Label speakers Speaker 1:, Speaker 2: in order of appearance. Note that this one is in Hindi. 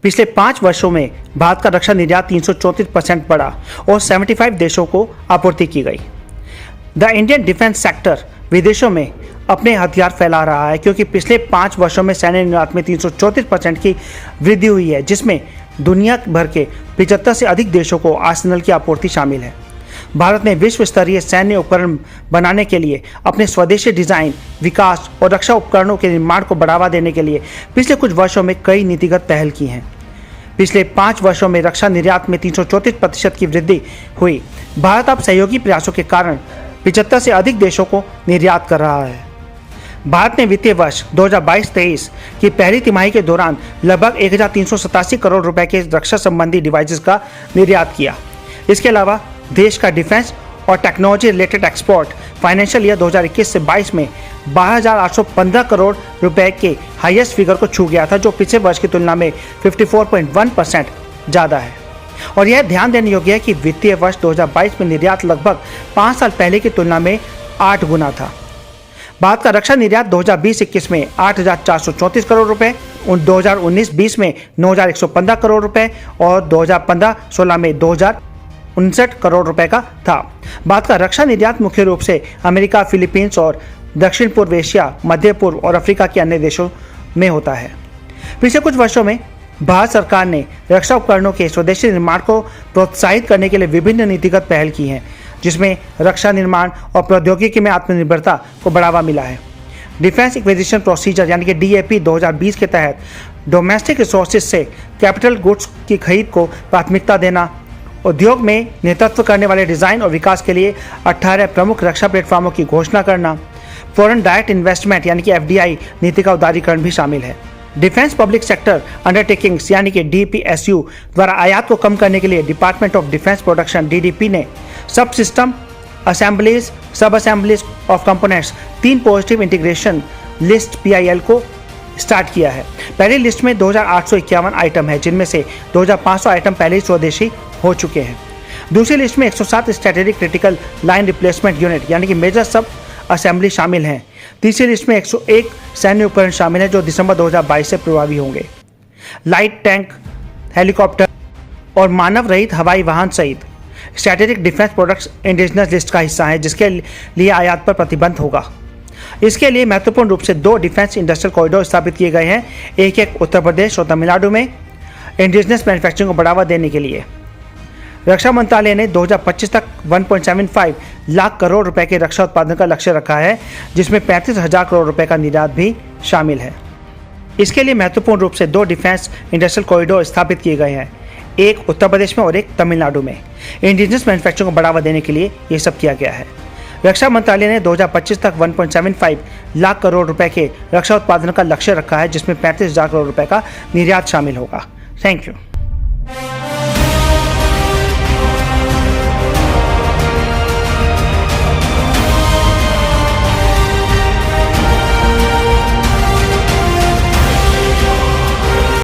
Speaker 1: पिछले 5 वर्षों में भारत का रक्षा निर्यात 334% बढ़ा और 75 देशों को आपूर्ति की गई। द इंडियन डिफेंस सेक्टर विदेशों में अपने हथियार फैला रहा है क्योंकि पिछले 5 वर्षों में सैन्य निर्यात में 334% की वृद्धि हुई है, जिसमें दुनिया भर के 75 से अधिक देशों को आर्सेनल की आपूर्ति शामिल है। भारत ने विश्व स्तरीय सैन्य उपकरण बनाने के लिए अपने स्वदेशी डिजाइन, विकास और रक्षा उपकरणों के निर्माण को बढ़ावा देने के लिए पिछले कुछ वर्षों में कई नीतिगत पहल की हैं। पिछले 5 वर्षों में रक्षा निर्यात में 334% की वृद्धि हुई। भारत अब सहयोगी प्रयासों के कारण 75 से अधिक देशों को निर्यात कर रहा है। भारत ने वित्तीय वर्ष 2022-23 की पहली तिमाही के दौरान लगभग 1387 करोड़ रुपए के रक्षा संबंधी डिवाइसेस का निर्यात किया। इसके अलावा देश का डिफेंस और technology related export financial year 2021 से 22 में 12,815 करोड़ रुपए के हाईएस्ट फिगर को छू गया था, जो पिछले वर्ष की तुलना में 54.1% ज़्यादा है। और यह ध्यान देने योग्य है कि वित्तीय वर्ष 2022 में निर्यात लगभग 5 साल पहले की तुलना में 8 गुना था। भारत का रक्षा निर्यात 2020-21 में 8,434 करोड़ रुपए, 2019-20 में 9,115 करोड़ रुपए और 2015-16 में 2,059 करोड़ रुपए का था। भारत का रक्षा निर्यात मुख्य रूप से अमेरिका, फिलीपींस और दक्षिण पूर्व एशिया, मध्य पूर्व और अफ्रीका के अन्य देशों में होता है। पिछले कुछ वर्षों में भारत सरकार ने रक्षा उपकरणों के स्वदेशी निर्माण को प्रोत्साहित करने के लिए विभिन्न नीतिगत पहल की हैं, जिसमें रक्षा निर्माण और प्रौद्योगिकी में आत्मनिर्भरता को बढ़ावा मिला है। डिफेंस एक्विजिशन प्रोसीजर यानी कि DAP 2020 के तहत डोमेस्टिक रिसोर्सेज से कैपिटल गुड्स की खरीद को प्राथमिकता देना, उद्योग में नेतृत्व करने वाले डिज़ाइन और विकास के लिए 18 प्रमुख रक्षा प्लेटफॉर्मों की घोषणा करना, फॉरेन डायरेक्ट इन्वेस्टमेंट यानी कि FDI नीति का उदारीकरण भी शामिल है। डिफेंस पब्लिक सेक्टर अंडरटेकिंग्स यानी कि DPSU द्वारा आयात को कम करने के लिए department of defence production DDP ने सब सिस्टम असेंबलीज, सब assemblies of components 3 positive integration list PIL को स्टार्ट किया है। पहली लिस्ट में 2,851 आइटम है, जिनमें से 2,500 आइटम पहले ही स्वदेशी हो चुके हैं। दूसरी लिस्ट में 107 strategic critical line replacement unit यानी कि मेजर सब असेंबली शामिल हैं। तीसरी लिस्ट में 101 सैन्य उपकरण शामिल हैं जो दिसंबर 2022 से प्रभावी होंगे। लाइट टैंक, हेलीकॉप्टर और मानव रहित हवाई वाहन सहित strategic defence products indigenous list का हिस्सा है, जिसके लिए आयात पर प्रतिबंध होगा। इसके लिए महत्वपूर्ण रूप से 2 डिफेंस इंडस्ट्रियल कॉरिडोर स्थापित किए गए हैं, एक उत्तर प्रदेश और तमिलनाडु में इंडिजिनस मैन्युफैक्चरिंग को बढ़ावा देने के लिए। रक्षा मंत्रालय ने 2025 तक 1.75 लाख करोड़ रुपए के रक्षा उत्पादन का लक्ष्य रखा है, जिसमें 35,000 करोड़ रुपए का निर्यात भी शामिल है। इसके लिए महत्वपूर्ण रूप से 2 डिफेंस इंडस्ट्रियल कॉरिडोर स्थापित किए गए हैं, एक उत्तर प्रदेश में और एक तमिलनाडु में। इंडिजिनस मैन्युफैक्चरिंग को बढ़ावा देने के लिए ये सब किया गया है। रक्षा मंत्रालय ने 2025 तक 1.75 लाख करोड़ रुपए के रक्षा उत्पादन का लक्ष्य रखा है, जिसमें 35,000 करोड़ रुपए का निर्यात शामिल होगा। Thank you.